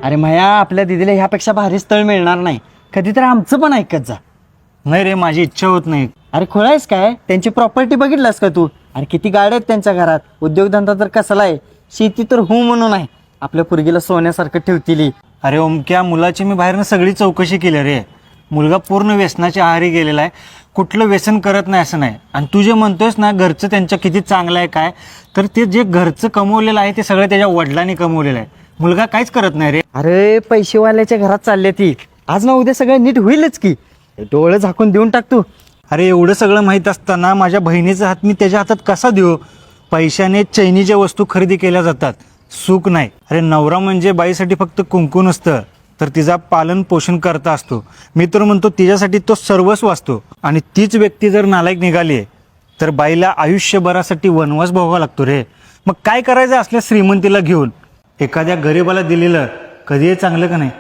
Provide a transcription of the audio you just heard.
अरे माया, आपल्या दिदीला ह्यापेक्षा भारी स्थळ मिळणार नाही. कधीतरी आमचं पण ऐकत जा. नाही रे, माझी इच्छा होत नाही. अरे खोळायस काय? त्यांची प्रॉपर्टी बघितलास का तू? अरे किती गाड्या आहेत त्यांच्या घरात. उद्योगधंदा तर कसला आहे. शेती तर म्हणून आहे. आपल्या पोरगीला सोन्यासारखं ठेवतील. अरे ओमक्या, मुलाची मी बाहेरनं सगळी चौकशी केली रे. मुलगा पूर्ण व्यसनाच्या आहारी गेलेला आहे. कुठलं व्यसन करत नाही असं नाही. आणि तू जे म्हणतोयस ना घरचं त्यांच्या किती चांगलं आहे काय, तर ते जे घरचं कमवलेलं आहे ते सगळं त्याच्या वडिलांनी कमवलेलं आहे. मुलगा काहीच करत नाही रे. अरे पैसेवाल्याच्या घरात चालले ती. आज ना उद्या सगळं नीट होईलच की. डोळे झाकून देऊन टाक तू. अरे एवढं सगळं माहीत असताना माझ्या बहिणीचा हात मी त्याच्या हातात कसा देऊ? पैशाने चैनीच्या वस्तू खरेदी केल्या जातात, सुख नाही. अरे नवरा म्हणजे बाईसाठी फक्त कुंकू नसतं, तर तिचा पालन पोषण करता असतो. मी तर म्हणतो तिच्यासाठी तो सर्वस्व असतो. आणि तीच व्यक्ती जर नालायक निघाली तर बाईला आयुष्यभरासाठी वनवास भोगावा लागतो रे. मग काय करायचं असल्या श्रीमंतीला घेऊन? एखाद्या गरीबाला दिलेलं कधीही चांगलं का नाही?